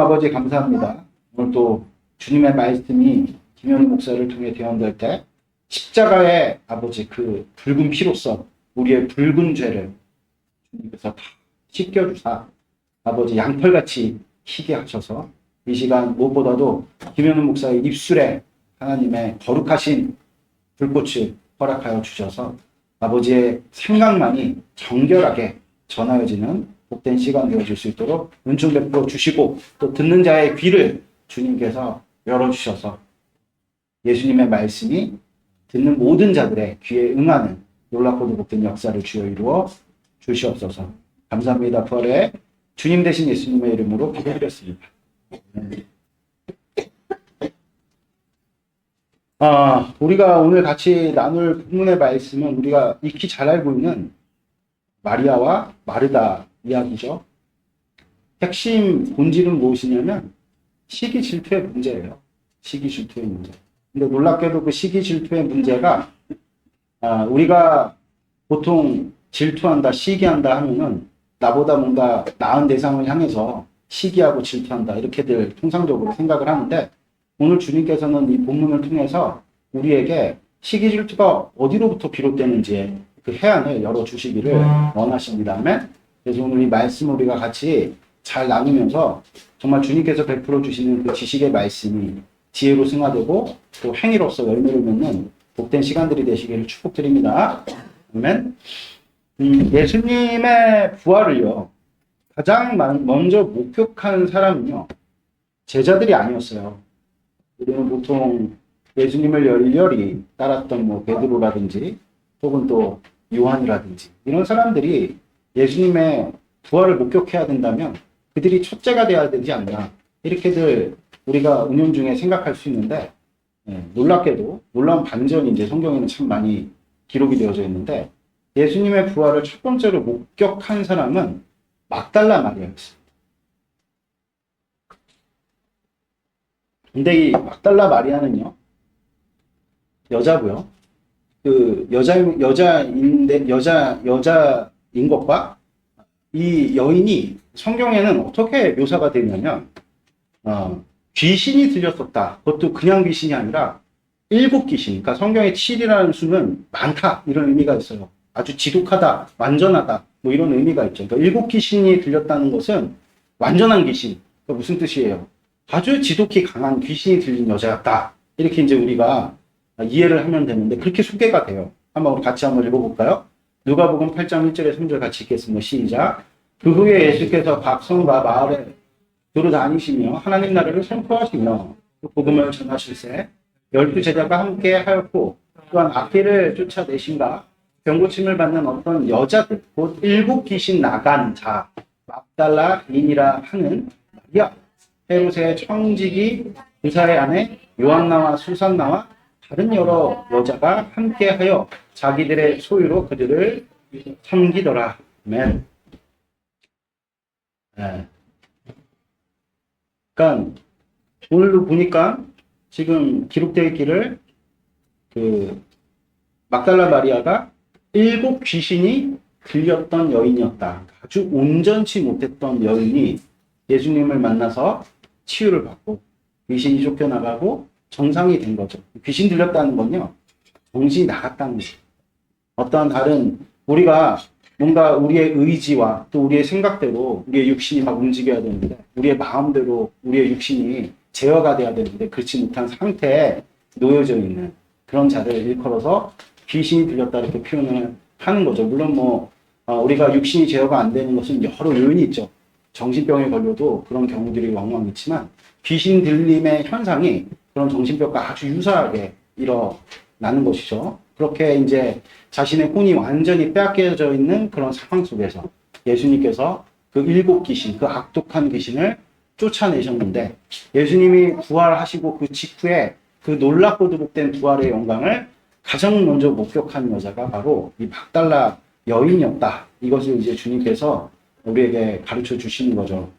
아버지 감사합니다. 오늘 또 주님의 말씀이 김현우 목사를 통해 대언될 때 십자가의 아버지 그 붉은 피로써 우리의 붉은 죄를 주님께서 다 씻겨주사 아버지 양털같이 희게 하셔서 이 시간 무엇보다도 김현우 목사의 입술에 하나님의 거룩하신 불꽃을 허락하여 주셔서 아버지의 생각만이 정결하게 전하여지는 복된 시간 되어질 수 있도록 은총 베풀어 주시고 또 듣는 자의 귀를 주님께서 열어주셔서 예수님의 말씀이 듣는 모든 자들의 귀에 응하는 놀랍고도 복된 역사를 주여 이루어 주시옵소서. 감사합니다. 부활의 주님 되신 예수님의 이름으로 기도드렸습니다. 우리가 오늘 같이 나눌 본문의 말씀은 우리가 익히 잘 알고 있는 마리아와 마르다 이야기죠. 핵심 본질은 무엇이냐면 시기 질투의 문제예요. 시기 질투의 문제. 근데 놀랍게도 그 시기 질투의 문제가 우리가 보통 질투한다, 시기한다 하면은 나보다 뭔가 나은 대상을 향해서 시기하고 질투한다 이렇게들 통상적으로 생각을 하는데 오늘 주님께서는 이 본문을 통해서 우리에게 시기 질투가 어디로부터 비롯되는지의 그 해안을 열어주시기를 원하십니다. 아멘. 그래서 오늘 이 말씀을 우리가 같이 잘 나누면서 정말 주님께서 베풀어 주시는 그 지식의 말씀이 지혜로 승화되고 또 행위로서 열매를 맺는 복된 시간들이 되시기를 축복드립니다. 아멘. 예수님의 부활을요 가장 먼저 목격한 사람은요 제자들이 아니었어요. 우리는 보통 예수님을 열렬히 따랐던 뭐 베드로라든지 혹은 또 요한이라든지 이런 사람들이 예수님의 부활을 목격해야 된다면 그들이 첫째가 돼야 되지 않나 이렇게들 우리가 은연 중에 생각할 수 있는데 놀랍게도 놀라운 반전이 이제 성경에는 참 많이 기록이 되어져 있는데 예수님의 부활을 첫 번째로 목격한 사람은 막달라 마리아였습니다. 근데 이 막달라 마리아는요 여자고요. 그 여자인 것과 이 여인이 성경에는 어떻게 묘사가 되냐면 귀신이 들렸었다. 그것도 그냥 귀신이 아니라 7귀신. 그러니까 성경에 7이라는 수는 많다 이런 의미가 있어요. 아주 지독하다, 완전하다 뭐 이런 의미가 있죠. 그러니까 7귀신이 들렸다는 것은 완전한 귀신. 그러니까 무슨 뜻이에요? 아주 지독히 강한 귀신이 들린 여자였다. 이렇게 이제 우리가 이해를 하면 되는데 그렇게 소개가 돼요. 우리 같이 한번 읽어볼까요? 누가복음 8장 1절에 3절 같이 읽겠습니다. 시작. 그 후에 예수께서 각 성과 마을에 두루 다니시며 하나님 나라를 선포하시며 그 복음을 전하실세 12제자가 함께 하였고 또한 악귀를 쫓아내신가 병고침을 받는 어떤 여자들 곧 7귀신 나간 자 막달라인이라 하는 마리아 헤롯의 청지기 의사의 아내 요한나와 수산나와 다른 여러 여자가 함께하여 자기들의 소유로 그들을 섬기더라. 아멘. 그러니까 오늘도 보니까 지금 기록되어 있기를 그 막달라 마리아가 7귀신이 들렸던 여인이었다. 아주 온전치 못했던 여인이 예수님을 만나서 치유를 받고 귀신이 쫓겨나가고 정상이 된 거죠. 귀신 들렸다는 건요, 정신이 나갔다는 거죠. 어떠한 다른, 우리가 뭔가 우리의 의지와 또 우리의 생각대로 우리의 육신이 막 움직여야 되는데, 우리의 마음대로 우리의 육신이 제어가 돼야 되는데, 그렇지 못한 상태에 놓여져 있는 그런 자를 일컬어서 귀신이 들렸다 이렇게 표현을 하는 거죠. 물론 우리가 육신이 제어가 안 되는 것은 여러 요인이 있죠. 정신병에 걸려도 그런 경우들이 왕왕 있지만, 귀신 들림의 현상이 그런 정신병과 아주 유사하게 일어나는 것이죠. 그렇게 이제 자신의 혼이 완전히 빼앗겨져 있는 그런 상황 속에서 예수님께서 그 7귀신, 그 악독한 귀신을 쫓아내셨는데 예수님이 부활하시고 그 직후에 그 놀랍고도 복된 부활의 영광을 가장 먼저 목격한 여자가 바로 이 막달라 여인이었다. 이것을 이제 주님께서 우리에게 가르쳐 주시는 거죠.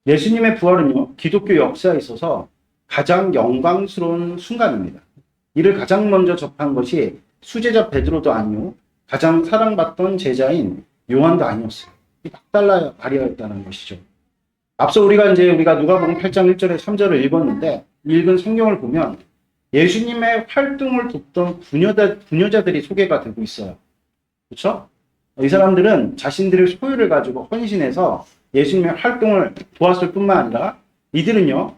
예수님의 부활은요, 기독교 역사에 있어서 가장 영광스러운 순간입니다. 이를 가장 먼저 접한 것이 수제자 베드로도 아니요, 가장 사랑받던 제자인 요한도 아니었어요. 이 막달라 마리아였다는 것이죠. 앞서 우리가 누가복음 8장 1절에 3절을 읽었는데 읽은 성경을 보면 예수님의 활동을 돕던 부녀자들이 소개가 되고 있어요. 그렇죠? 이 사람들은 자신들의 소유를 가지고 헌신해서 예수님의 활동을 도왔을 뿐만 아니라 이들은요,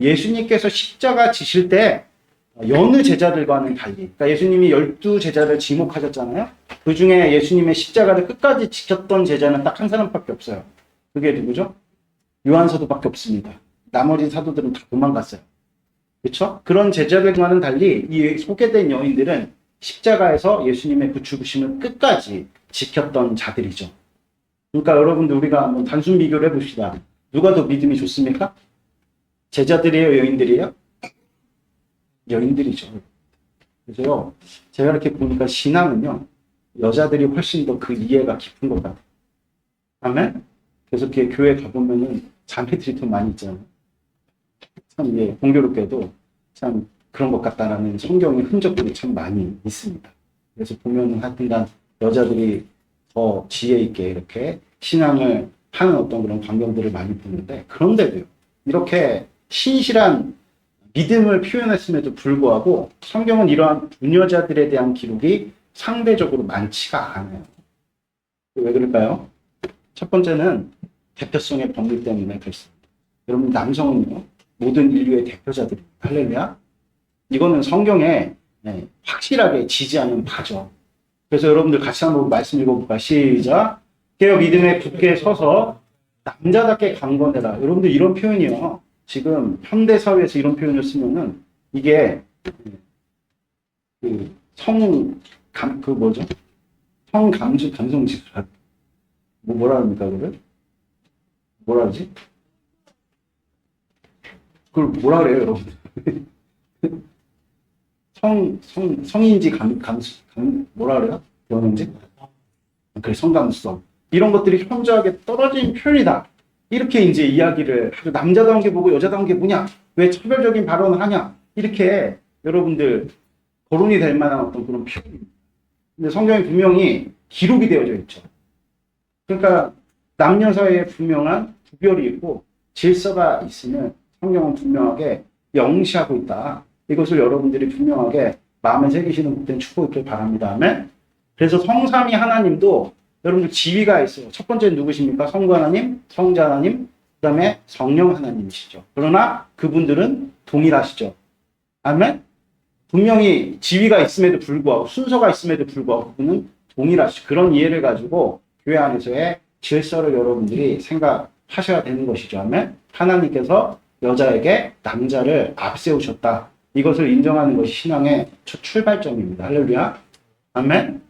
예수님께서 십자가 지실 때 여느 제자들과는 달리, 그러니까 예수님이 12제자를 지목하셨잖아요. 그 중에 예수님의 십자가를 끝까지 지켰던 제자는 딱 한 사람밖에 없어요. 그게 누구죠? 요한 사도밖에 없습니다. 나머지 사도들은 다 도망갔어요. 그렇죠? 그런 제자들과는 달리 이 소개된 여인들은 십자가에서 예수님의 그 죽으심을 끝까지 지켰던 자들이죠. 그러니까 여러분들 우리가 한번 단순 비교를 해봅시다. 누가 더 믿음이 좋습니까? 제자들이에요? 여인들이에요? 여인들이죠. 그래서 제가 이렇게 보니까 신앙은요, 여자들이 훨씬 더 그 이해가 깊은 것 같아요. 아멘? 그래서 이렇게 교회 가보면은 자매들이 더 많이 있잖아요. 참, 이게 공교롭게도 참 그런 것 같다라는 성경의 흔적들이 참 많이 있습니다. 그래서 보면은 하여튼간 여자들이 더 지혜 있게 이렇게 신앙을 하는 어떤 그런 광경들을 많이 보는데, 그런데도요, 이렇게 신실한 믿음을 표현했음에도 불구하고 성경은 이러한 부녀자들에 대한 기록이 상대적으로 많지가 않아요. 왜 그럴까요? 첫 번째는 대표성의 범위 때문에 그렇습니다. 여러분, 남성은요, 모든 인류의 대표자들입니다. 할렐루야. 이거는 성경에 확실하게 지지하는 바죠. 그래서 여러분들 같이 한번 말씀 읽어볼까요? 시작. 깨어 믿음에 굳게 서서 남자답게 강건해라. 여러분들 이런 표현이요, 지금 현대 사회에서 이런 표현을 쓰면은 이게 성감수 감성지수라, 뭐라 합니까 그걸? 뭐라 하지? 그걸 뭐라 그래요, 여러분? 성인지 뭐라 그래요? 영인지? 그래, 성감수성. 이런 것들이 현저하게 떨어진 표현이다. 이렇게 이제 이야기를 하죠. 남자다운 게 뭐고 여자다운 게 뭐냐? 왜 차별적인 발언을 하냐? 이렇게 여러분들 거론이 될 만한 어떤 그런 표현입니다. 근데 성경에 분명히 기록이 되어져 있죠. 그러니까 남녀 사이에 분명한 구별이 있고 질서가 있으면 성경은 분명하게 영시하고 있다. 이것을 여러분들이 분명하게 마음에 새기시는 분들은 축복있길 바랍니다. 아멘. 그래서 성삼위 하나님도 여러분들 지위가 있어요. 첫 번째는 누구십니까? 성부 하나님, 성자 하나님, 그 다음에 성령 하나님이시죠. 그러나 그분들은 동일하시죠. 아멘. 분명히 지위가 있음에도 불구하고 순서가 있음에도 불구하고 그분은 동일하시죠. 그런 이해를 가지고 교회 안에서의 질서를 여러분들이 생각하셔야 되는 것이죠. 아멘. 하나님께서 여자에게 남자를 앞세우셨다. 이것을 인정하는 것이 신앙의 첫 출발점입니다. 할렐루야. 아멘.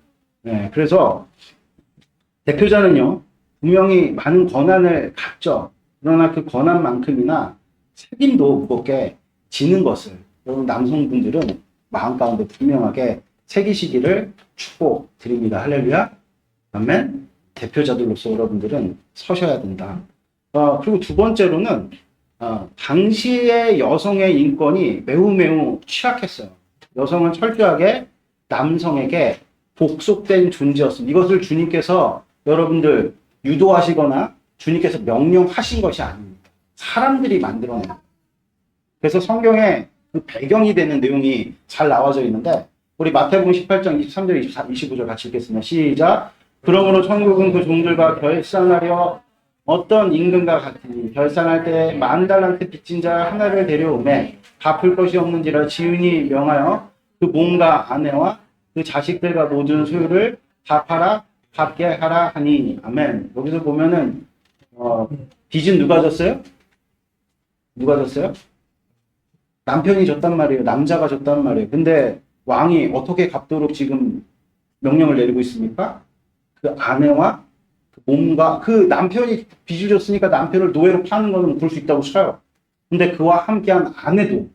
네, 그래서 대표자는요, 분명히 많은 권한을 갖죠. 그러나 그 권한만큼이나 책임도 무겁게 지는 것을 여러분 남성분들은 마음 가운데 분명하게 새기시기를 축복드립니다. 할렐루야. 아멘. 대표자들로서 여러분들은 서셔야 된다. 그리고 두 번째로는 당시의 여성의 인권이 매우 취약했어요. 여성은 철저하게 남성에게 복속된 존재였습니다. 이것을 주님께서 여러분들 유도하시거나 주님께서 명령하신 것이 아닙니다. 사람들이 만들어낸 거예요. 그래서 성경에 그 배경이 되는 내용이 잘 나와져 있는데 우리 마태복음 18장 23절 24, 25절 같이 읽겠습니다. 시작. 그러므로 천국은 그 종들과 결산하려 어떤 임금과 같으니 결산할 때 10,000달란트 빚진 자 하나를 데려오매 갚을 것이 없는지라 지은이 명하여 그 몸과 아내와 그 자식들과 모든 소유를 다 팔아 갚게 하라 하니. 아멘. 여기서 보면은 빚은 누가 졌어요? 누가 졌어요? 남편이 졌단 말이에요. 남자가 졌단 말이에요. 근데 왕이 어떻게 갚도록 지금 명령을 내리고 있습니까? 그 아내와 그 몸과 그 남편이 빚을 졌으니까 남편을 노예로 파는 거는 볼 수 있다고 쳐요. 근데 그와 함께한 아내도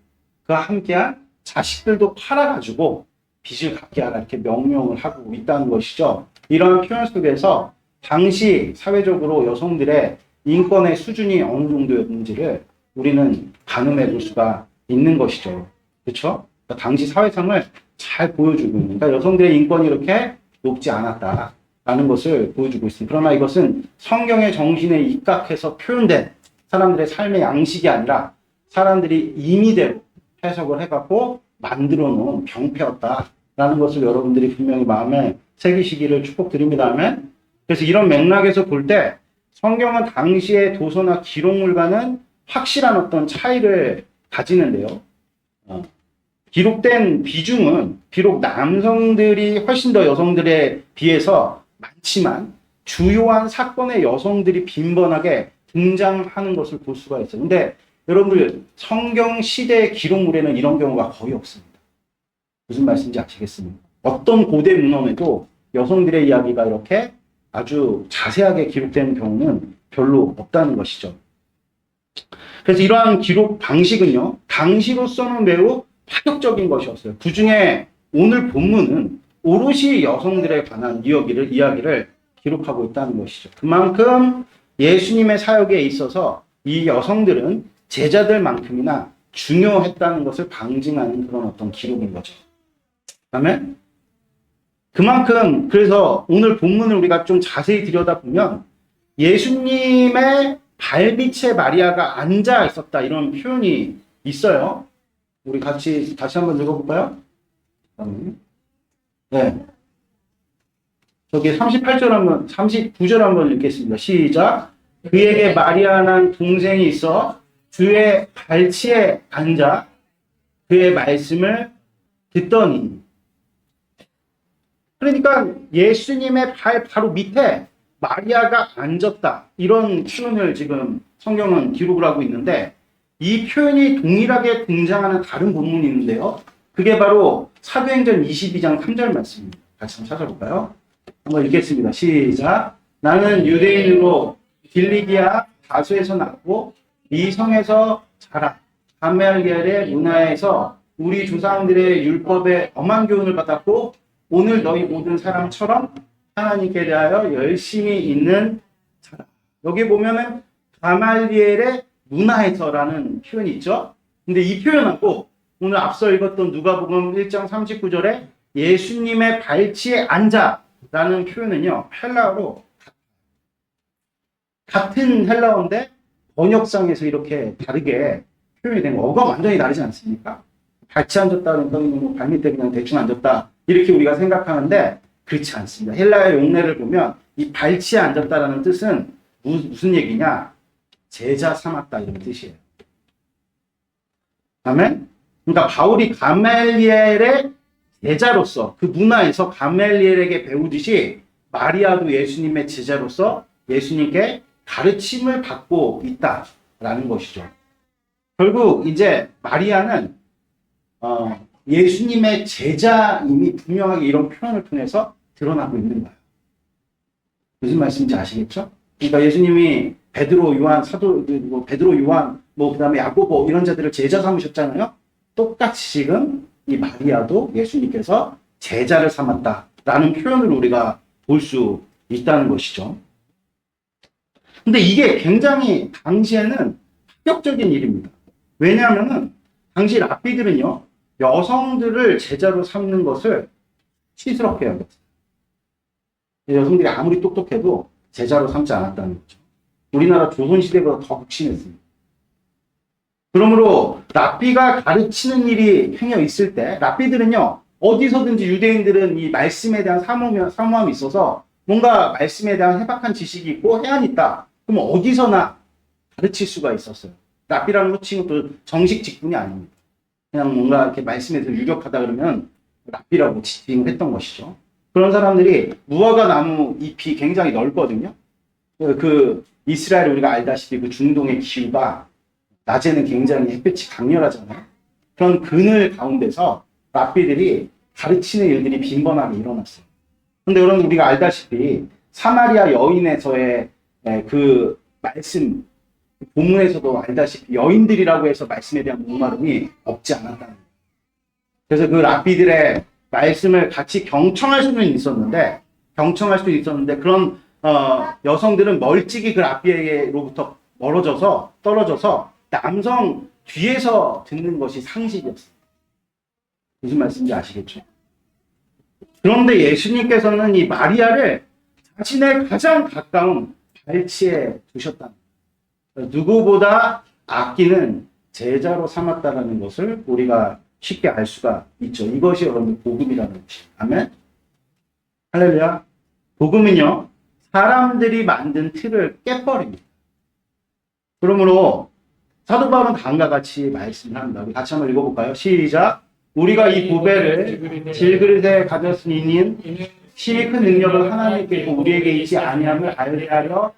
그와 함께한 자식들도 팔아가지고 빚을 갚게 하라 이렇게 명령을 하고 있다는 것이죠. 이러한 표현 속에서 당시 사회적으로 여성들의 인권의 수준이 어느 정도였는지를 우리는 가늠해 볼 수가 있는 것이죠. 그렇죠? 그러니까 당시 사회상을 잘 보여주고 있는. 그러니까 여성들의 인권이 이렇게 높지 않았다. 라는 것을 보여주고 있습니다. 그러나 이것은 성경의 정신에 입각해서 표현된 사람들의 삶의 양식이 아니라 사람들이 임의대로 해석을 해갖고 만들어 놓은 병폐였다라는 것을 여러분들이 분명히 마음에 새기시기를 축복드립니다. 아멘. 그래서 이런 맥락에서 볼 때 성경은 당시의 도서나 기록물과는 확실한 어떤 차이를 가지는데요. 기록된 비중은 비록 남성들이 훨씬 더 여성들에 비해서 많지만 주요한 사건의 여성들이 빈번하게 등장하는 것을 볼 수가 있어요. 근데 여러분들 성경 시대의 기록물에는 이런 경우가 거의 없습니다. 무슨 말씀인지 아시겠습니까? 어떤 고대 문헌에도 여성들의 이야기가 이렇게 아주 자세하게 기록되는 경우는 별로 없다는 것이죠. 그래서 이러한 기록 방식은요, 당시로서는 매우 파격적인 것이었어요. 그 중에 오늘 본문은 오롯이 여성들에 관한 이야기를 기록하고 있다는 것이죠. 그만큼 예수님의 사역에 있어서 이 여성들은 제자들만큼이나 중요했다는 것을 방증하는 그런 어떤 기록인 거죠. 아멘? 그만큼 그래서 오늘 본문을 우리가 좀 자세히 들여다보면 예수님의 발밑에 마리아가 앉아 있었다 이런 표현이 있어요. 우리 같이 다시 한번 읽어볼까요? 네. 저기 39절 한번 읽겠습니다. 시작. 그에게 마리아라는 동생이 있어 주의 발치에 앉아 그의 말씀을 듣더니. 그러니까 예수님의 발 바로 밑에 마리아가 앉았다. 이런 표현을 지금 성경은 기록을 하고 있는데 이 표현이 동일하게 등장하는 다른 본문이 있는데요. 그게 바로 사도행전 22장 3절 말씀입니다. 같이 한번 찾아볼까요? 한번 읽겠습니다. 시작. 나는 유대인으로 길리기아 다소에서 났고 이 성에서 자라 감멜리엘의 문화에서 우리 조상들의 율법에 엄한 교훈을 받았고 오늘 너희 모든 사람처럼 하나님께 대하여 열심히 있는 자라. 여기 보면은 가말리엘의 문화에서라는 표현이 있죠. 근데 이 표현하고 오늘 앞서 읽었던 누가복음 1장 39절에 예수님의 발치에 앉아라는 표현은요. 헬라어로 같은 헬라어인데 번역상에서 이렇게 다르게 표현이 된 거. 어가 완전히 다르지 않습니까? 발치 앉았다는 건 발밑에 그냥 대충 앉았다 이렇게 우리가 생각하는데 그렇지 않습니다. 헬라의 용례를 보면 이 발치에 앉았다라는 뜻은 무슨 얘기냐? 제자 삼았다 이런 뜻이에요. 아멘? 그러니까 바울이 가멜리엘의 제자로서 그 문화에서 가멜리엘에게 배우듯이 마리아도 예수님의 제자로서 예수님께 가르침을 받고 있다라는 것이죠. 결국 이제 마리아는 예수님의 제자임이 분명하게 이런 표현을 통해서 드러나고 있는 거예요. 무슨 말씀인지 아시겠죠? 그러니까 예수님이 베드로, 요한, 베드로, 요한, 그다음에 야고보 이런 자들을 제자 삼으셨잖아요. 똑같이 지금 이 마리아도 예수님께서 제자를 삼았다라는 표현을 우리가 볼 수 있다는 것이죠. 근데 이게 굉장히 당시에는 파격적인 일입니다. 왜냐하면은 당시 랍비들은요 여성들을 제자로 삼는 것을 수치스럽게 여겼어요. 여성들이 아무리 똑똑해도 제자로 삼지 않았다는 거죠. 우리나라 조선시대보다 더 극심했습니다. 그러므로 랍비가 가르치는 일이 행해 있을 때 랍비들은요 어디서든지 유대인들은 이 말씀에 대한 사모함이 있어서 뭔가 말씀에 대한 해박한 지식이 있고 해안이 있다. 그럼 어디서나 가르칠 수가 있었어요. 랍비라는 호칭은 또 정식 직분이 아닙니다. 그냥 뭔가 이렇게 말씀에 대해서 유력하다 그러면 랍비라고 지칭을 했던 것이죠. 그런 사람들이 무화과 나무 잎이 굉장히 넓거든요. 그 이스라엘 우리가 알다시피 그 중동의 기후가 낮에는 굉장히 햇볕이 강렬하잖아요. 그런 그늘 가운데서 랍비들이 가르치는 일들이 빈번하게 일어났어요. 그런데 여러분 우리가 알다시피 사마리아 여인에서의 그 말씀 본문에서도 알다시피 여인들이라고 해서 말씀에 대한 목마름이 없지 않았다는 거예요. 그래서 그 랍비들의 말씀을 같이 경청할 수는 있었는데 그런 여성들은 멀찍이 그 랍비에게로부터 떨어져서 남성 뒤에서 듣는 것이 상식이었어요. 무슨 말씀인지 아시겠죠? 그런데 예수님께서는 이 마리아를 자신의 가장 가까운 발치에 두셨다. 누구보다 아끼는 제자로 삼았다는 것을 우리가 쉽게 알 수가 있죠. 이것이 여러분 복음이라는 것이에요. 아멘. 할렐루야. 복음은요, 사람들이 만든 틀을 깨버립니다. 그러므로 사도 바울은 다음과 같이 말씀을 합니다. 우리 같이 한번 읽어볼까요? 시작. 우리가 이 보배를 질그릇에 가졌으니 이는 심히 큰 능력을 하나님께 있고 우리에게 있지 아니함을 알게 하려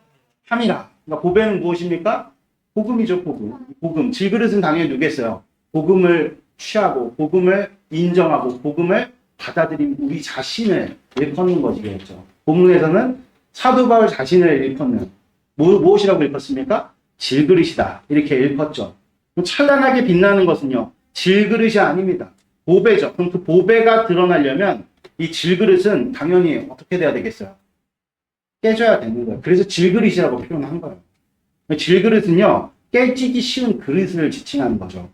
함이라. 그러니까 보배는 무엇입니까? 복음이죠, 복음. 복음. 질그릇은 당연히 누구겠어요? 복음을 취하고 복음을 인정하고 복음을 받아들인 우리 자신을 일컫는 것이겠죠. 본문에서는 사도 바울 자신을 일컫는 무엇이라고 일컫습니까? 질그릇이다. 이렇게 일컫죠. 찬란하게 빛나는 것은요, 질그릇이 아닙니다. 보배죠. 그럼 그 보배가 드러나려면 이 질그릇은 당연히 어떻게 돼야 되겠어요? 깨져야 되는 거예요. 그래서 질그릇이라고 표현한 거예요. 질그릇은요, 깨지기 쉬운 그릇을 지칭하는 거죠.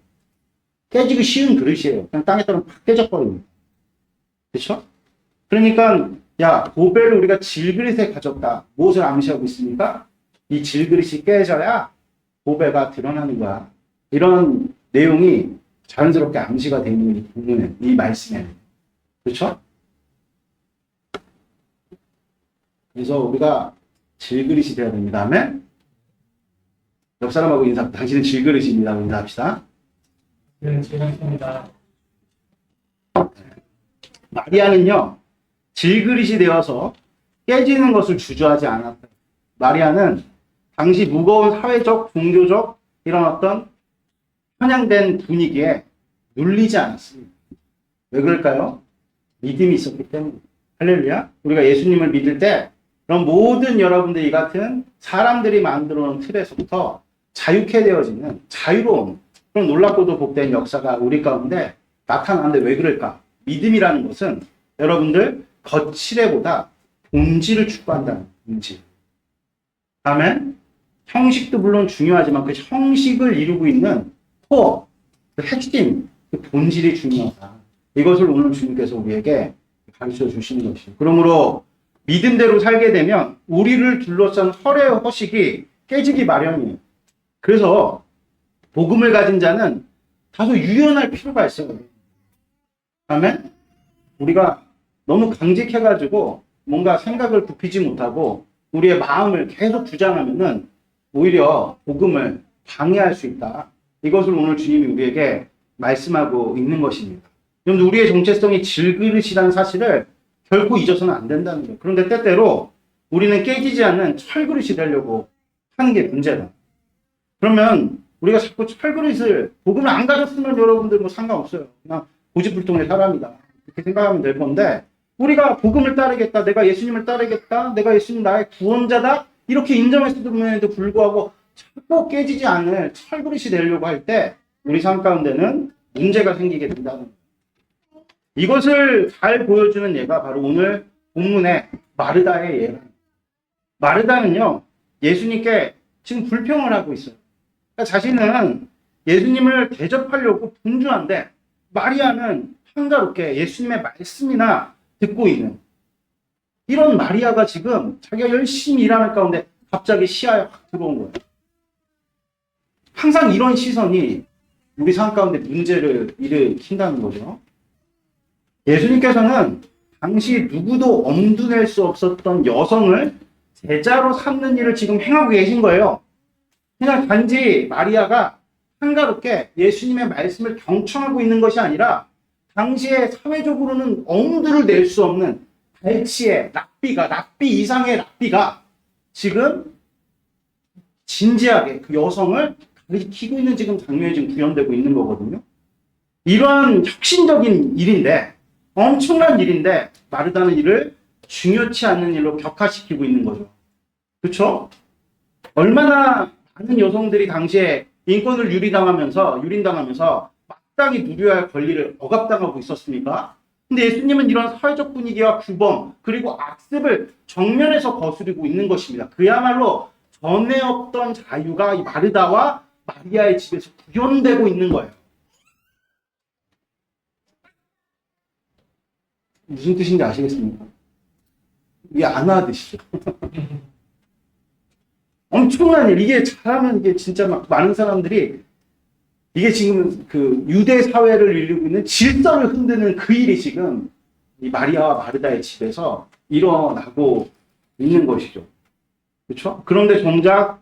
깨지기 쉬운 그릇이에요. 그냥 땅에 떨어지면 팍 깨져버립니다. 그렇죠? 그러니까 야, 보배를 우리가 질그릇에 가졌다. 무엇을 암시하고 있습니까? 이 질그릇이 깨져야 보배가 드러나는 거야. 이런 내용이 자연스럽게 암시가 되는 이 부분에, 이 말씀에. 그렇죠? 그래서 우리가 질그릇이 되어야 됩니다. 아멘? 옆 사람하고 당신은 질그릇입니다. 인사합시다. 네, 질그릇입니다. 마리아는요, 질그릇이 되어서 깨지는 것을 주저하지 않았다. 마리아는 당시 무거운 사회적, 종교적 이런 어떤 편향된 분위기에 눌리지 않았습니다. 왜 그럴까요? 믿음이 있었기 때문에. 할렐루야. 우리가 예수님을 믿을 때 그런 모든 여러분들이 같은 사람들이 만들어 놓은 틀에서부터 자유케 되어지는 자유로운 그런 놀랍고도 복된 역사가 우리 가운데 나타나는데 왜 그럴까? 믿음이라는 것은 여러분들 거칠애보다 본질을 추구한다는 본질. 아멘. 형식도 물론 중요하지만 그 형식을 이루고 있는 코어, 그 핵심, 그 본질이 중요하다. 이것을 오늘 주님께서 우리에게 가르쳐 주시는 것이죠. 그러므로 믿음대로 살게 되면 우리를 둘러싼 허례 허식이 깨지기 마련이에요. 그래서 복음을 가진 자는 다소 유연할 필요가 있어요. 아멘. 우리가 너무 강직해가지고 뭔가 생각을 굽히지 못하고 우리의 마음을 계속 주장하면은 오히려 복음을 방해할 수 있다. 이것을 오늘 주님이 우리에게 말씀하고 있는 것입니다. 여러분, 우리의 정체성이 질그릇이라는 사실을 결코 잊어서는 안 된다는 거예요. 그런데 때때로 우리는 깨지지 않는 철그릇이 되려고 하는 게 문제다. 그러면 우리가 자꾸 철그릇을 복음을 안 가졌으면 여러분들 뭐 상관없어요. 그냥 고집불통의 사람이다. 이렇게 생각하면 될 건데 우리가 복음을 따르겠다. 내가 예수님을 따르겠다. 내가 예수님 나의 구원자다. 이렇게 인정했음에도 불구하고 자꾸 깨지지 않을 철그릇이 되려고 할 때 우리 삶 가운데는 문제가 생기게 된다는 거예요. 이것을 잘 보여주는 예가 바로 오늘 본문의 마르다의 예입니다. 마르다는요, 예수님께 지금 불평을 하고 있어요. 그러니까 자신은 예수님을 대접하려고 분주한데 마리아는 한가롭게 예수님의 말씀이나 듣고 있는 이런 마리아가 지금 자기가 열심히 일하는 가운데 갑자기 시야에 확 들어온 거예요. 항상 이런 시선이 우리 삶 가운데 문제를 일으킨다는 거죠. 예수님께서는 당시 누구도 엄두낼 수 없었던 여성을 제자로 삼는 일을 지금 행하고 계신 거예요. 그냥 단지 마리아가 한가롭게 예수님의 말씀을 경청하고 있는 것이 아니라 당시에 사회적으로는 엄두를 낼 수 없는 발치의 랍비 이상의 랍비가 지금 진지하게 그 여성을 가리키고 있는 지금 장면이 지금 구현되고 있는 거거든요. 이러한 혁신적인 일인데, 엄청난 일인데 마르다는 일을 중요치 않는 일로 격화시키고 있는 거죠. 그렇죠? 얼마나 많은 여성들이 당시에 인권을 유린당하면서 마땅히 누려야 할 권리를 억압당하고 있었습니까? 근데 예수님은 이런 사회적 분위기와 규범 그리고 악습을 정면에서 거스르고 있는 것입니다. 그야말로 전에 없던 자유가 이 마르다와 마리아의 집에서 구현되고 있는 거예요. 무슨 뜻인지 아시겠습니까? 이게 안 하듯이죠. 엄청난 일. 이게 잘하면 이게 진짜 막 많은 사람들이 이게 지금 그 유대 사회를 이루고 있는 질서를 흔드는 그 일이 지금 이 마리아와 마르다의 집에서 일어나고 있는 것이죠. 그렇죠? 그런데 정작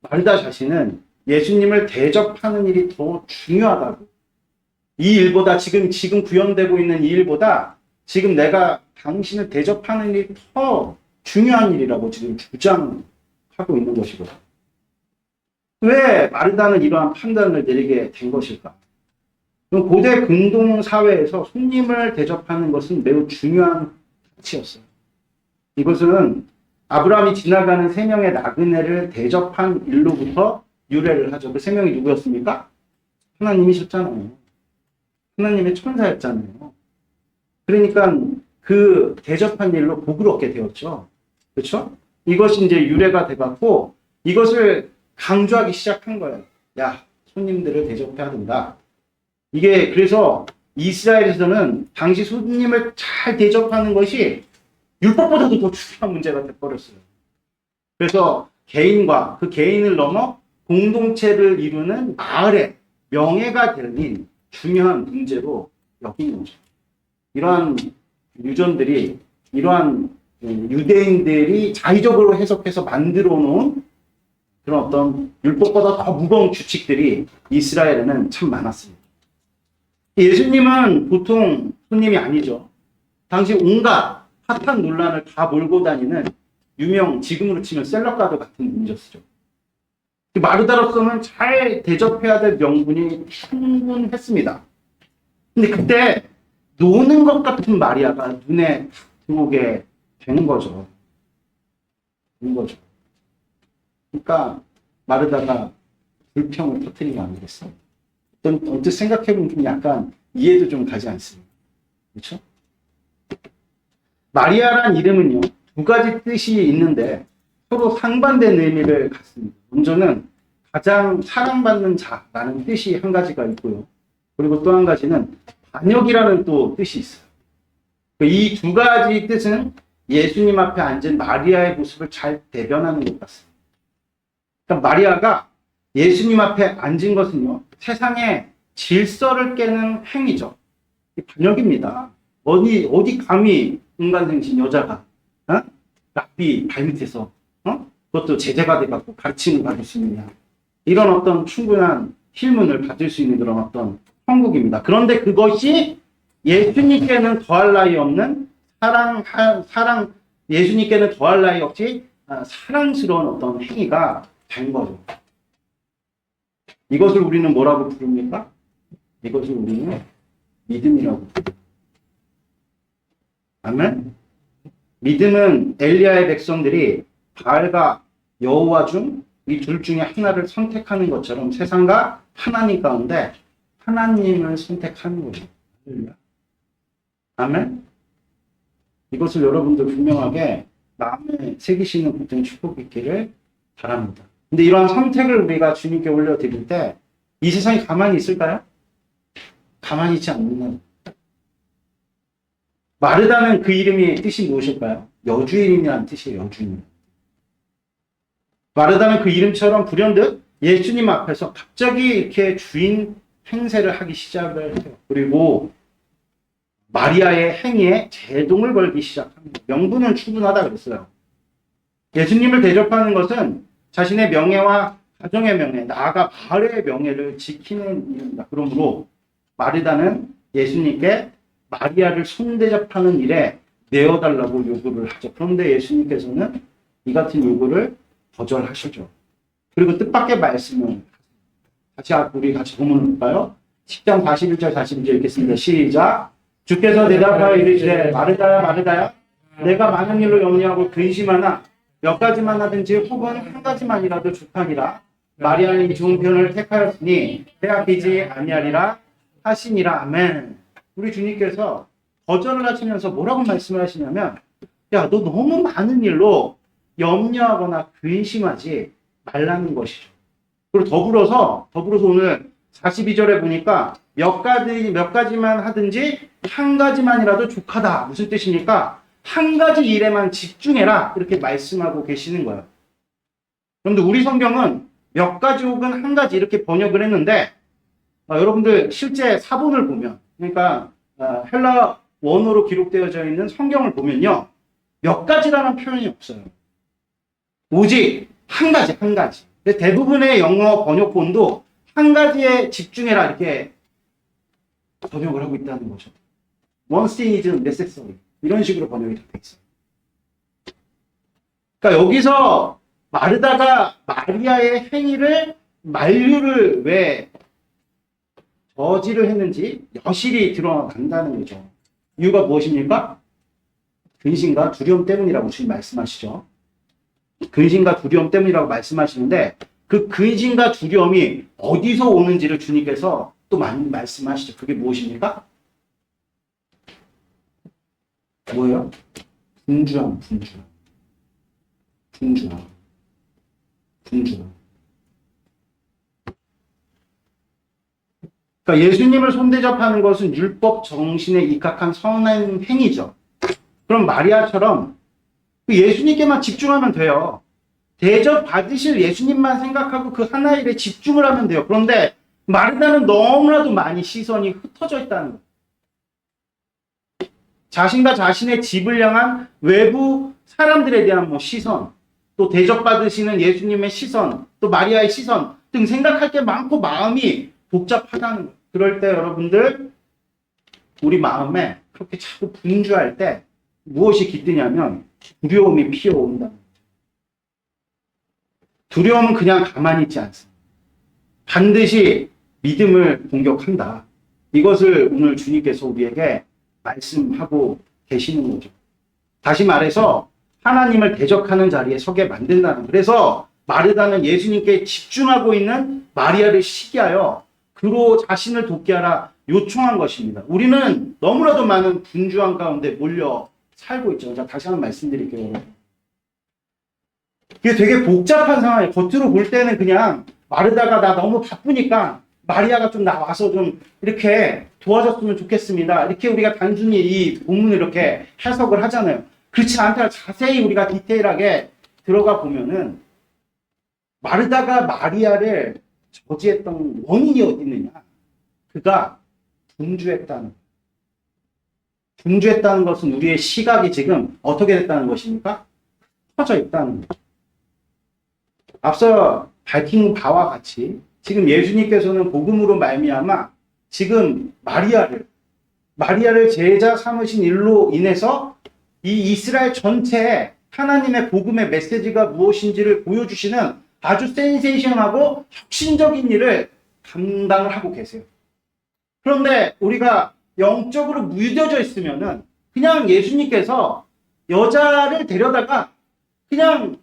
마르다 자신은 예수님을 대접하는 일이 더 중요하다고. 이 일보다 지금 구현되고 있는 이 일보다 지금 내가 당신을 대접하는 일이 더 중요한 일이라고 지금 주장하고 있는 것이거든요. 왜 마르다는 이러한 판단을 내리게 된 것일까? 고대 근동 사회에서 손님을 대접하는 것은 매우 중요한 가치였어요. 이것은 아브라함이 지나가는 세 명의 나그네를 대접한 일로부터 유래를 하죠. 그 세 명이 누구였습니까? 하나님이셨잖아요. 하나님의 천사였잖아요. 그러니까 그 대접한 일로 복을 얻게 되었죠. 그렇죠? 이것이 이제 유래가 돼갖고 이것을 강조하기 시작한 거예요. 야, 손님들을 대접해야 된다. 이게 그래서 이스라엘에서는 당시 손님을 잘 대접하는 것이 율법보다도 더 중요한 문제가 돼버렸어요. 그래서 개인과 그 개인을 넘어 공동체를 이루는 마을의 명예가 되는 중요한 문제로 여기는 거죠. 이러한 유전들이, 이러한 유대인들이 자의적으로 해석해서 만들어 놓은 그런 어떤 율법보다 더 무거운 규칙들이 이스라엘에는 참 많았습니다. 예수님은 보통 손님이 아니죠. 당시 온갖 핫한 논란을 다 몰고 다니는 유명, 지금으로 치면 셀럽가드 같은 분이셨죠. 마르다로서는 잘 대접해야 될 명분이 충분했습니다. 근데 그때 노는 것 같은 마리아가 눈에 들어오게 되는 거죠. 그러니까 마르다가 불평을 터뜨린 거 아니겠어요? 언뜻 생각해보면 좀 약간 이해도 좀 가지 않습니까? 그렇죠? 마리아란 이름은요, 두 가지 뜻이 있는데 서로 상반된 의미를 갖습니다. 먼저는 가장 사랑받는 자라는 뜻이 한 가지가 있고요. 그리고 또 한 가지는 반역이라는 또 뜻이 있어요. 이 두 가지 뜻은 예수님 앞에 앉은 마리아의 모습을 잘 대변하는 것 같습니다. 그러니까 마리아가 예수님 앞에 앉은 것은요, 세상의 질서를 깨는 행위죠. 반역입니다. 어디 감히 인간생신 여자가, 랍비 발밑에서, 그것도 제자가 돼갖고 가르침을 받을 수 있느냐. 이런 어떤 충분한 힐문을 받을 수 있는 그런 어떤 천국입니다. 그런데 그것이 예수님께는 더할 나위 없는 예수님께는 더할 나위 없이 사랑스러운 어떤 행위가 된 거죠. 이것을 우리는 뭐라고 부릅니까? 이것을 우리는 믿음이라고 부릅니다. 아멘? 믿음은 엘리야의 백성들이 바알과 여호와 중 이 둘 중에 하나를 선택하는 것처럼 세상과 하나님 가운데 하나님을 선택하는 거예요. 아멘? 이것을 여러분들 분명하게 마음에 새기시는 모든 축복이 있기를 바랍니다. 근데 이러한 선택을 우리가 주님께 올려드릴 때 이 세상이 가만히 있을까요? 가만히 있지 않는. 마르다는 그 이름의 뜻이 무엇일까요? 여주인이라는 뜻이에요. 여주인. 마르다는 그 이름처럼 불현듯 예수님 앞에서 갑자기 이렇게 주인 행세를 하기 시작을 해요. 그리고 마리아의 행위에 제동을 걸기 시작합니다. 명분은 충분하다 그랬어요. 예수님을 대접하는 것은 자신의 명예와 가정의 명예, 나아가 바알의 명예를 지키는 일입니다. 그러므로 마르다는 예수님께 마리아를 손대접하는 일에 내어달라고 요구를 하죠. 그런데 예수님께서는 이 같은 요구를 거절하시죠. 그리고 뜻밖의 말씀을 우리 같이 본문을 볼까요? 10장 41절 42절 읽겠습니다. 시작. 주께서 대답하여 이르시되 마르다야 마르다야 내가 많은 일로 염려하고 근심하나 몇 가지만 하든지 혹은 한 가지만이라도 좋다니라. 마리아는 좋은 편을 택하였으니 빼앗기지 아니하리라 하시니라. 아멘. 우리 주님께서 거절을 하시면서 뭐라고 말씀을 하시냐면, 야, 너 너무 많은 일로 염려하거나 근심하지 말라는 것이죠. 그리고 더불어서 오늘 42절에 보니까 몇 가지만 하든지 한 가지만이라도 족하다. 무슨 뜻입니까? 한 가지 일에만 집중해라 이렇게 말씀하고 계시는 거예요. 그런데 우리 성경은 몇 가지 혹은 한 가지 이렇게 번역을 했는데 여러분들 실제 사본을 보면 그러니까 헬라 원어로 기록되어져 있는 성경을 보면요. 몇 가지라는 표현이 없어요. 오직 한 가지, 한 가지. 대부분의 영어 번역본도 한 가지에 집중해라 이렇게 번역을 하고 있다는 거죠. One thing is necessary. 이런 식으로 번역이 되어 있어요. 그러니까 여기서 마르다가 마리아의 행위를 만류를 왜 저지를 했는지 여실히 드러난다는 거죠. 이유가 무엇입니까? 근심과 두려움 때문이라고 주님 말씀하시죠. 근심과 두려움 때문이라고 말씀하시는데 그 근심과 두려움이 어디서 오는지를 주님께서 또 많이 말씀하시죠. 그게 무엇입니까? 뭐예요? 분주함. 그러니까 예수님을 손대접하는 것은 율법 정신에 입각한 선한 행위죠. 그럼 마리아처럼 예수님께만 집중하면 돼요. 대접 받으실 예수님만 생각하고 그 하나 일에 집중을 하면 돼요. 그런데 마르다는 너무나도 많이 시선이 흩어져 있다는 거예요. 자신과 자신의 집을 향한 외부 사람들에 대한 시선, 또 대접받으시는 예수님의 시선, 또 마리아의 시선 등 생각할 게 많고 마음이 복잡하다는 거예요. 그럴 때 여러분들 우리 마음에 그렇게 자꾸 분주할 때 무엇이 깃드냐면 두려움이 피어온다. 두려움은 그냥 가만히 있지 않습니다. 반드시 믿음을 공격한다. 이것을 오늘 주님께서 우리에게 말씀하고 계시는 거죠. 다시 말해서 하나님을 대적하는 자리에 서게 만든다는. 그래서 마르다는 예수님께 집중하고 있는 마리아를 시기하여 그로 자신을 돕게 하라 요청한 것입니다. 우리는 너무나도 많은 분주함 가운데 몰려 살고 있죠. 자, 다시 한번 말씀드릴게요. 이게 되게 복잡한 상황이에요. 겉으로 볼 때는 그냥 마르다가 나 너무 바쁘니까 마리아가 좀 나와서 좀 이렇게 도와줬으면 좋겠습니다. 이렇게 우리가 단순히 이 본문을 이렇게 해석을 하잖아요. 그렇지 않다. 자세히 우리가 디테일하게 들어가 보면은 마르다가 마리아를 저지했던 원인이 어디 있느냐? 그가 분주했다는 것은 우리의 시각이 지금 어떻게 됐다는 것입니까? 퍼져 있다는 거죠. 앞서 밝힌 바와 같이 지금 예수님께서는 복음으로 말미암아 지금 마리아를 제자 삼으신 일로 인해서 이 이스라엘 전체에 하나님의 복음의 메시지가 무엇인지를 보여주시는 아주 센세이션하고 혁신적인 일을 감당을 하고 계세요. 그런데 우리가 영적으로 무뎌져 있으면은 그냥 예수님께서 여자를 데려다가 그냥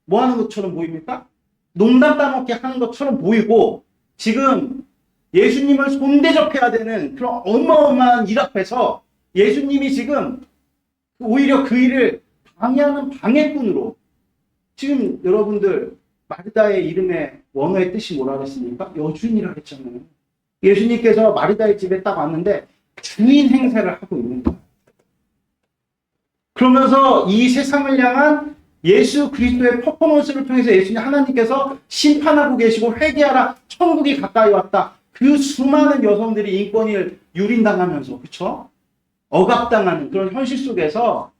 뭐 하는 것처럼 보입니까? 농담 따먹게 하는 것처럼 보이고 지금 예수님을 손대접해야 되는 그런 어마어마한 일 앞에서 예수님이 지금 오히려 그 일을 방해하는 방해꾼으로 지금 여러분들 마르다의 이름의 원어의 뜻이 뭐라 그랬습니까? 여주인이라 그랬잖아요. 예수님께서 마르다의 집에 딱 왔는데 주인 행세를 하고 있는 거예요. 그러면서 이 세상을 향한 예수 그리스도의 퍼포먼스를 통해서 예수님 하나님께서 심판하고 계시고 회개하라 천국이 가까이 왔다. 그 수많은 여성들이 인권을 유린당하면서 그렇죠? 억압당하는 그런 현실 속에서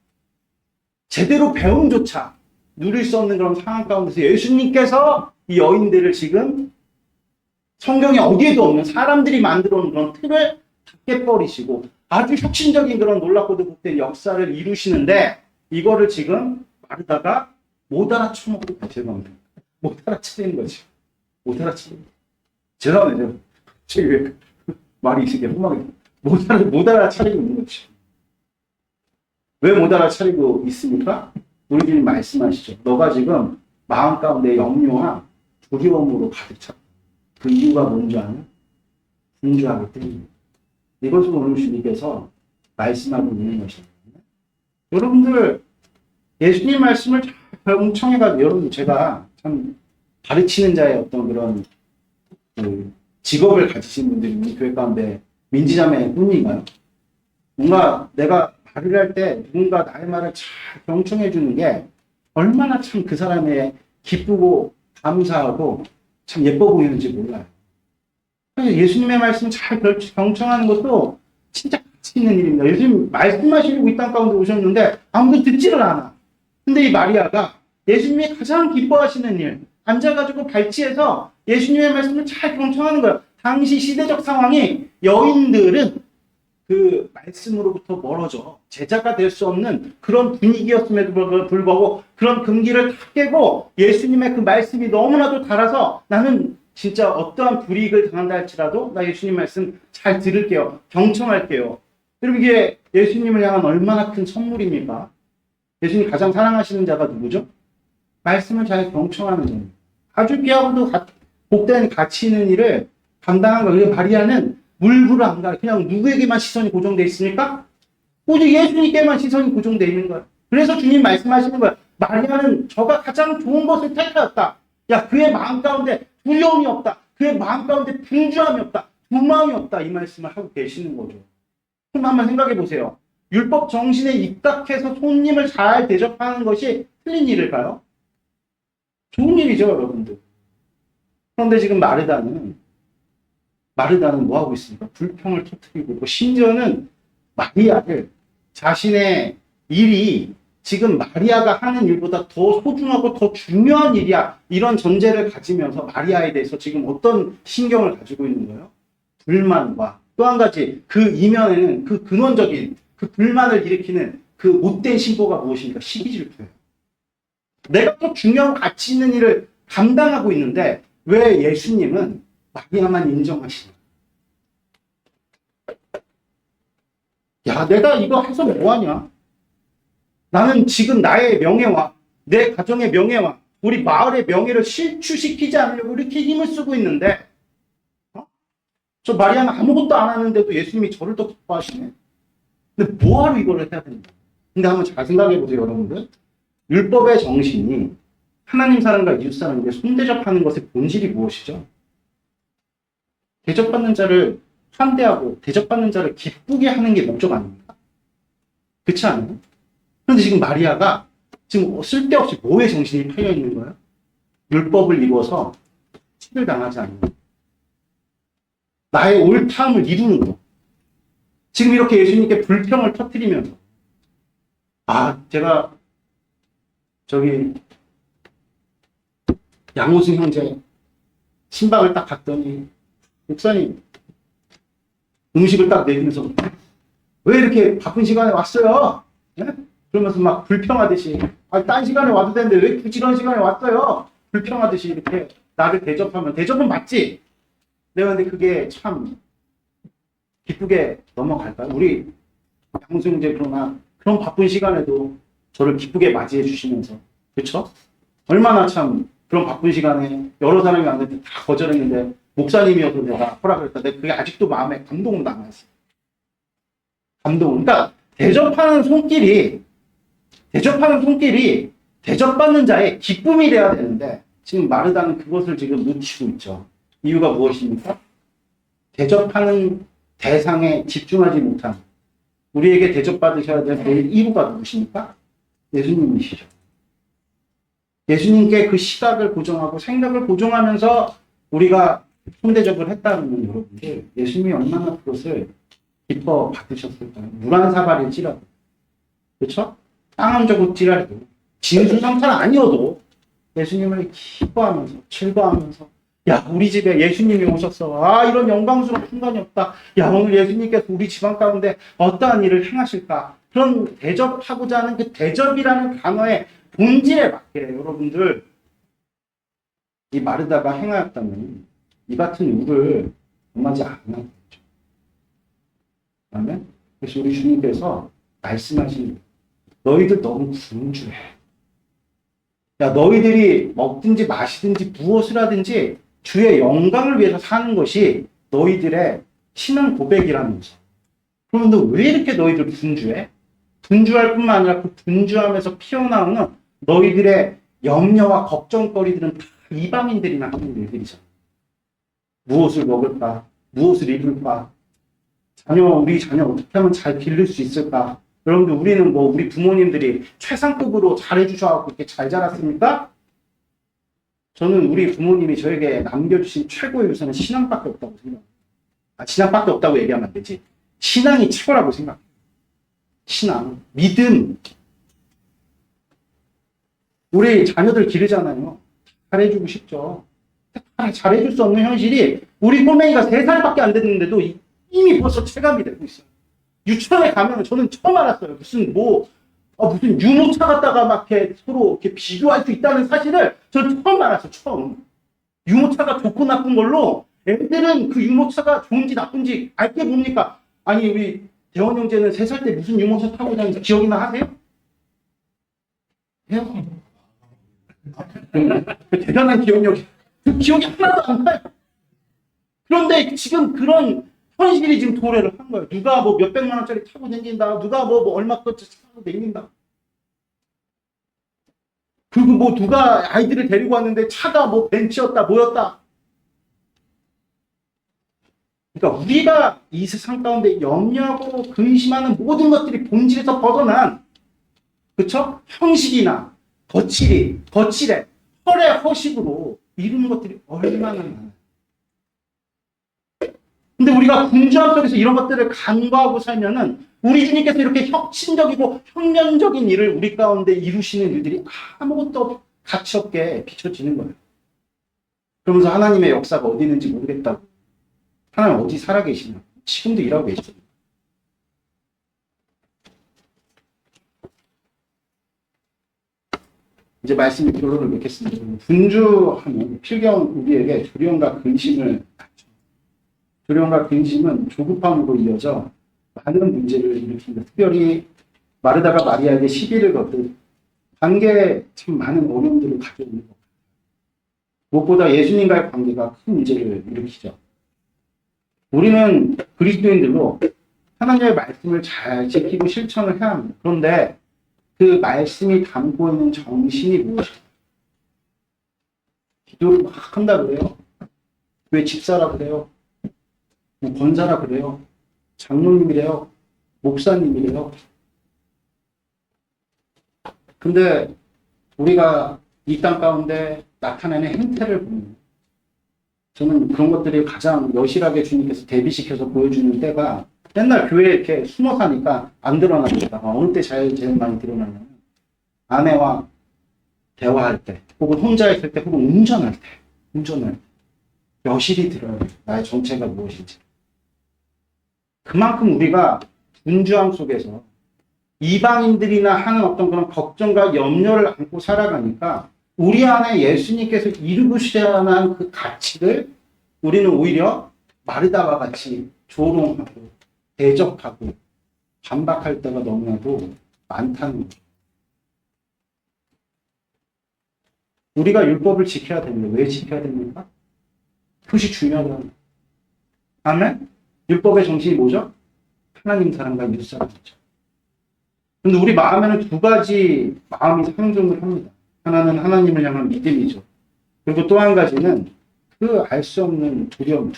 제대로 배움조차 누릴 수 없는 그런 상황 가운데서 예수님께서 이 여인들을 지금 성경에 어디에도 없는 사람들이 만들어 놓은 그런 틀을 다 깨버리시고 아주 혁신적인 그런 놀랍고도 복된 역사를 이루시는데 이거를 지금 마르다가 못 알아쳐먹고 죄송합니다. 못 알아차리는 거죠. 못 알아차리는 거죠. 죄송합니다. 제가 왜 말이 있으게 험하게 못 알아차리고 있는 거죠. 왜 못 알아차리고 있습니까? 우리 주님 말씀하시죠. 너가 지금 마음 가운데 염려와 두려움으로 가득 찼다. 그 이유가 뭔지 아냐? 분주하기 때문에. 이것을 오늘 주님께서 말씀하고 있는 것입니다. 여러분들 예수님 말씀을 잘 경청해가지고 여러분 제가 참 가르치는 자의 어떤 그런 직업을 가지신 분들이 우리 교회 가운데 민지자매 뿐인가요? 뭔가 내가 말을 할 때 누군가 나의 말을 잘 경청해 주는 게 얼마나 참 그 사람의 기쁘고 감사하고 참 예뻐 보이는지 몰라요. 그래서 예수님의 말씀 잘 경청하는 것도 진짜 가치 있는 일입니다. 예수님 말씀하시고 이 땅 가운데 오셨는데 아무도 듣지를 않아. 근데 이 마리아가 예수님이 가장 기뻐하시는 일, 앉아가지고 발치해서 예수님의 말씀을 잘 경청하는 거예요. 당시 시대적 상황이 여인들은 그 말씀으로부터 멀어져 제자가 될 수 없는 그런 분위기였음에도 불구하고 그런 금기를 다 깨고 예수님의 그 말씀이 너무나도 달아서 나는 진짜 어떠한 불이익을 당한다 할지라도 나 예수님 말씀 잘 들을게요. 경청할게요. 여러분 이게 예수님을 향한 얼마나 큰 선물입니까? 예수님 가장 사랑하시는 자가 누구죠? 말씀을 잘 경청하는 자입니다. 아주 귀하고도 복된 가치 있는 일을 감당한 거예요. 그래서 마리아는 물불을 안 가요. 그냥 누구에게만 시선이 고정되어 있습니까? 오직 예수님께만 시선이 고정되어 있는 거예요. 그래서 주님 말씀하시는 거예요. 마리아는 저가 가장 좋은 것을 택하였다. 야, 그의 마음 가운데 두려움이 없다. 그의 마음 가운데 분주함이 없다. 두마음이 없다. 이 말씀을 하고 계시는 거죠. 그럼 한번 생각해 보세요. 율법 정신에 입각해서 손님을 잘 대접하는 것이 틀린 일일까요? 좋은 일이죠, 여러분들. 그런데 지금 마르다는 뭐 하고 있습니까? 불평을 터뜨리고 있고, 심지어는 마리아를 자신의 일이 지금 마리아가 하는 일보다 더 소중하고 더 중요한 일이야. 이런 전제를 가지면서 마리아에 대해서 지금 어떤 신경을 가지고 있는 거예요? 불만과 또 한 가지 그 이면에는 그 근원적인 그 불만을 일으키는 그 못된 신고가 무엇입니까? 시기질투예요. 내가 또 중요한 가치 있는 일을 감당하고 있는데 왜 예수님은 마리아만 인정하시냐? 야, 내가 이거 해서 뭐하냐? 나는 지금 나의 명예와 내 가정의 명예와 우리 마을의 명예를 실추시키지 않으려고 이렇게 힘을 쓰고 있는데 저 마리아는 아무것도 안 하는데도 예수님이 저를 더 기뻐하시네. 근데 뭐하러 이거를 해야 되는가? 근데 한번 잘 생각해 보세요, 여러분들. 율법의 정신이 하나님 사람과 이웃 사람에게 손대접하는 것의 본질이 무엇이죠? 대접받는 자를 환대하고 대접받는 자를 기쁘게 하는 게 목적 아닙니까? 그렇지 않아요? 그런데 지금 마리아가 지금 쓸데없이 뭐에 정신이 팔려 있는 거예요? 율법을 이루어서 치를 당하지 않는 거. 나의 옳다함을 이루는 거. 지금 이렇게 예수님께 불평을 터뜨리면서 제가 저기 양호승 형제 신방을 딱 갔더니 목사님 음식을 딱 내리면서 왜 이렇게 바쁜 시간에 왔어요? 네? 그러면서 막 불평하듯이 딴 시간에 와도 되는데 왜 굳이 이런 시간에 왔어요? 불평하듯이 이렇게 나를 대접하면 대접은 맞지? 내가 근데 그게 참 기쁘게 넘어갈까요? 우리 양호승 형제 그러나 그런 바쁜 시간에도 저를 기쁘게 맞이해 주시면서 그렇죠? 얼마나 참 그런 바쁜 시간에 여러 사람이 왔는데 다 거절했는데 목사님이어도 내가 허락을 했다. 근데 그게 아직도 마음에 감동은 남아있어요. 감동. 그러니까 대접하는 손길이 대접받는 자의 기쁨이 돼야 되는데 지금 마르다는 그것을 지금 놓치고 있죠. 이유가 무엇입니까? 대접하는 대상에 집중하지 못한 우리에게 대접받으셔야 될 제일 1호가 누구십니까? 예수님이시죠. 예수님께 그 시각을 고정하고 생각을 고정하면서 우리가 손대접을 했다는 여러분들 예수님이 얼마나 그것을 기뻐 받으셨을까요? 물 한 사발일지라도 그렇죠? 땅 한 조각지라도 진수성찬 아니어도 예수님을 기뻐하면서 즐거워하면서 야 우리 집에 예수님이 오셨어. 이런 영광스러운 순간이 없다. 야 오늘 예수님께서 우리 집안 가운데 어떠한 일을 행하실까. 그런 대접하고자 하는 그 대접이라는 단어의 본질에 맞게 여러분들 이 마르다가 행하였다면 이 같은 일을 범하지 않았겠죠. 그다음에 그래서 우리 주님께서 말씀하신 너희들 너무 분주해. 야 너희들이 먹든지 마시든지 무엇을 하든지 주의 영광을 위해서 사는 것이 너희들의 신앙 고백이라면서. 그런데 왜 이렇게 너희들 분주해? 분주할 뿐만 아니라 그 분주함에서 피어나오는 너희들의 염려와 걱정거리들은 다 이방인들이나 하는 일들이잖아. 무엇을 먹을까? 무엇을 입을까? 우리 자녀 어떻게 하면 잘 기를 수 있을까? 여러분들 우리는 뭐 우리 부모님들이 최상급으로 잘해주셔서 그렇게 잘 자랐습니까? 저는 우리 부모님이 저에게 남겨주신 최고의 유산은 신앙밖에 없다고 생각합니다. 신앙밖에 없다고 얘기하면 안 되지. 신앙이 최고라고 생각해요. 신앙, 믿음. 우리 자녀들 기르잖아요. 잘해주고 싶죠. 잘해줄 수 없는 현실이 우리 꼬맹이가 3살밖에 안 됐는데도 이미 벌써 체감이 되고 있어요. 유치원에 가면 저는 처음 알았어요. 무슨 유모차 갖다가 막 이렇게 서로 이렇게 비교할 수 있다는 사실을 저는 처음 알았어요. 처음. 유모차가 좋고 나쁜 걸로 애들은 그 유모차가 좋은지 나쁜지 알게 뭡니까? 아니 우리 대원 형제는 3살 때 무슨 유모차 타고 다니는지 기억이나 하세요? 해요. 대단한 기억력이. 그 기억이 하나도 안 나요. 그런데 지금 그런 현실이 지금 도래를 한 거예요. 누가 뭐 몇백만 원짜리 타고 다닌다. 누가 뭐 얼마까지 타고 다닌다. 그리고 뭐 누가 아이들을 데리고 왔는데 차가 뭐 벤츠였다 뭐였다. 그러니까 우리가 이 세상 가운데 염려하고 근심하는 모든 것들이 본질에서 벗어난, 그쵸? 형식이나 거칠에 헐의 허식으로 이루는 것들이 얼마나 많아요. 근데 우리가 궁주함 속에서 이런 것들을 간과하고 살면은 우리 주님께서 이렇게 혁신적이고 혁명적인 일을 우리 가운데 이루시는 일들이 아무것도 가치 없게 비춰지는 거예요. 그러면서 하나님의 역사가 어디 있는지 모르겠다고. 하나님 어디 살아계시냐? 지금도 일하고 계시죠. 이제 말씀의 결론을 맺겠습니다. 분주하면 필경 우리에게 두려움과 근심을 갖죠. 두려움과 근심은 조급함으로 이어져 많은 문제를 일으킵니다. 특별히 마르다가 마리아에게 시비를 걷듯 관계에 참 많은 어려움들을 가져오는 것 같아요. 무엇보다 예수님과의 관계가 큰 문제를 일으키죠. 우리는 그리스도인들로 하나님의 말씀을 잘 지키고 실천을 해야 합니다. 그런데 그 말씀이 담고 있는 정신이 무엇일까요? 기도를 막 한다 그래요. 왜 집사라 그래요? 뭐 권사라 그래요? 장로님이래요? 목사님이래요? 근데 우리가 이 땅 가운데 나타내는 행태를 보면 저는 그런 것들이 가장 여실하게 주님께서 대비시켜서 보여주는 때가 맨날 교회에 이렇게 숨어 사니까 안 드러나니까 어느 때 제일 많이 드러나냐면 아내와 대화할 때 혹은 혼자 있을 때 혹은 운전할 때 여실히 들어요. 나의 정체가 무엇인지. 그만큼 우리가 분주함 속에서 이방인들이나 하는 어떤 그런 걱정과 염려를 안고 살아가니까 우리 안에 예수님께서 이루시려는 하는 그 가치를 우리는 오히려 마르다와 같이 조롱하고 대적하고 반박할 때가 너무나도 많다는 거죠. 우리가 율법을 지켜야 됩니다. 왜 지켜야 됩니까? 그것이 중요하다. 아멘? 율법의 정신이 뭐죠? 하나님 사랑과 이웃 사랑이죠. 근데 우리 마음에는 두 가지 마음이 상존을 합니다. 하나는 하나님을 향한 믿음이죠. 그리고 또 한 가지는 그 알 수 없는 두려움.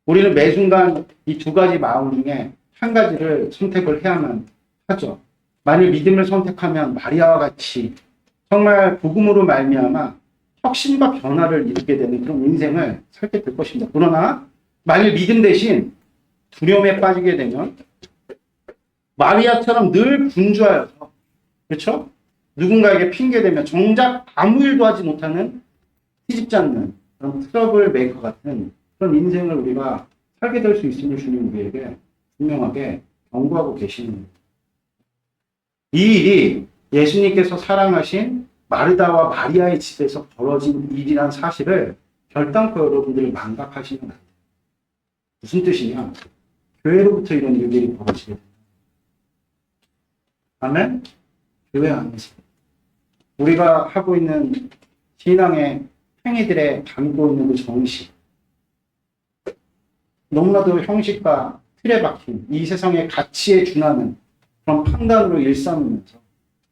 우리는 매 순간 이 두 가지 마음 중에 한 가지를 선택을 해야만 하죠. 만일 믿음을 선택하면 마리아와 같이 정말 복음으로 말미암아 혁신과 변화를 이루게 되는 그런 인생을 살게 될 것입니다. 그러나 만일 믿음 대신 두려움에 빠지게 되면 마리아처럼 늘 분주하여서, 그렇죠? 누군가에게 핑계대며 정작 아무 일도 하지 못하는 시집 잡는 그런 트러블 메이커 같은 그런 인생을 우리가 살게 될 수 있음을 주님 우리에게 분명하게 경고하고 계시는 겁니다. 이 일이 예수님께서 사랑하신 마르다와 마리아의 집에서 벌어진 일이란 사실을 결단코 여러분들이 망각하시면 안 돼요. 무슨 뜻이냐? 교회로부터 이런 일들이 벌어지게 됩니다. 아멘? 교회 안에서 우리가 하고 있는 신앙의 행위들에 담고 있는 그 정식, 너무나도 형식과 틀에 박힌 이 세상의 가치에 준하는 그런 판단으로 일삼으면서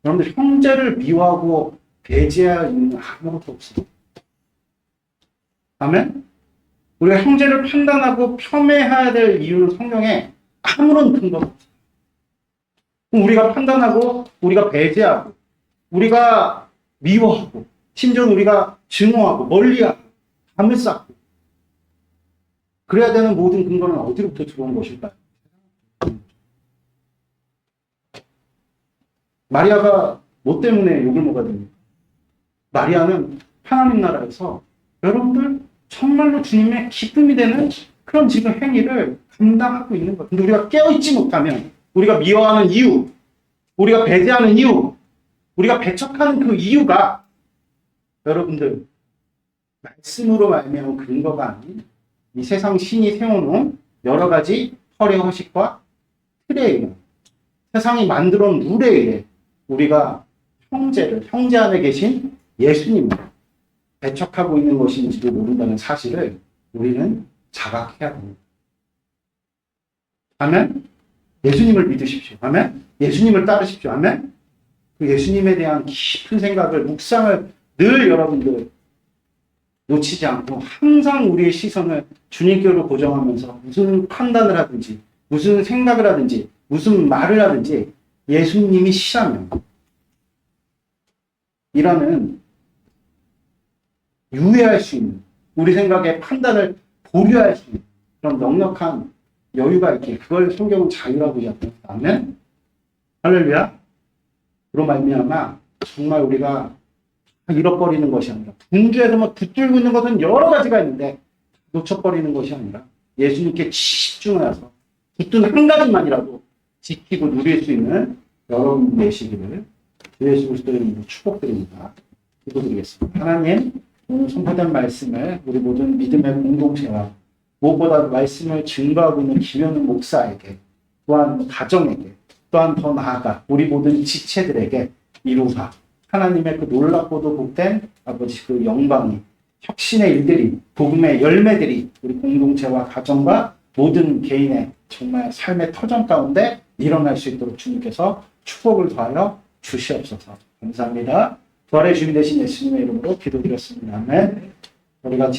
여러분들 형제를 미워하고 배제할 이유는 아무것도 없습니다. 아멘? 우리가 형제를 판단하고 폄훼해야 될 이유는 성경에 아무런 근거가 없어요. 그럼 우리가 판단하고, 우리가 배제하고, 우리가 미워하고, 심지어는 우리가 증오하고, 멀리하고, 담을 쌓고, 그래야 되는 모든 근거는 어디로부터 들어온 것일까요? 마리아가 뭐 때문에 욕을 먹어야 됩니까? 마리아는 하나님 나라에서 여러분들 정말로 주님의 기쁨이 되는 그런 지금 행위를 감당하고 있는 거예요. 근데 우리가 깨어있지 못하면, 우리가 미워하는 이유, 우리가 배제하는 이유, 우리가 배척하는 그 이유가 여러분들 말씀으로 말미암은 근거가 아닌 이 세상 신이 세워놓은 여러 가지 헐의 허식과 틀에 의해, 세상이 만들어 놓은 룰에 의해 우리가 형제 안에 계신 예수님을 배척하고 있는 것인지도 모른다는 사실을 우리는 자각해야 합니다. 아멘? 예수님을 믿으십시오. 아멘? 예수님을 따르십시오. 아멘? 그 예수님에 대한 깊은 생각을, 묵상을 늘 여러분들 놓치지 않고 항상 우리의 시선을 주님께로 고정하면서 무슨 판단을 하든지, 무슨 생각을 하든지, 무슨 말을 하든지 예수님이 시라면 이라는 유예할 수 있는, 우리 생각의 판단을 보류할 수 있는 그런 넉넉한 여유가 있기에, 그걸 성경은 자유라고 이야기합니다. 아멘? 할렐루야. 그로 말미암아 정말 우리가 잃어버리는 것이 아니라, 분주해서 막 붙들고 있는 것은 여러 가지가 있는데 놓쳐버리는 것이 아니라 예수님께 집중해서 붙든 한 가지만이라도 지키고 누릴 수 있는 여러분 되시기를 주 예수 그리스도의 이름으로 축복드립니다. 기도드리겠습니다. 하나님, 오늘 선포된 말씀을 우리 모든 믿음의 공동체와 무엇보다 말씀을 증거하고 있는 김현우 목사에게, 또한 가정에게, 또한 더 나아가 우리 모든 지체들에게 이루사 하나님의 그 놀랍고도 복된 아버지 그 영광이, 혁신의 일들이, 복음의 열매들이 우리 공동체와 가정과 모든 개인의 정말 삶의 터전 가운데 일어날 수 있도록 주님께서 축복을 더하여 주시옵소서. 감사합니다. 부활의 주님 되신 예수님의 이름으로 기도드렸습니다. 아멘. 우리가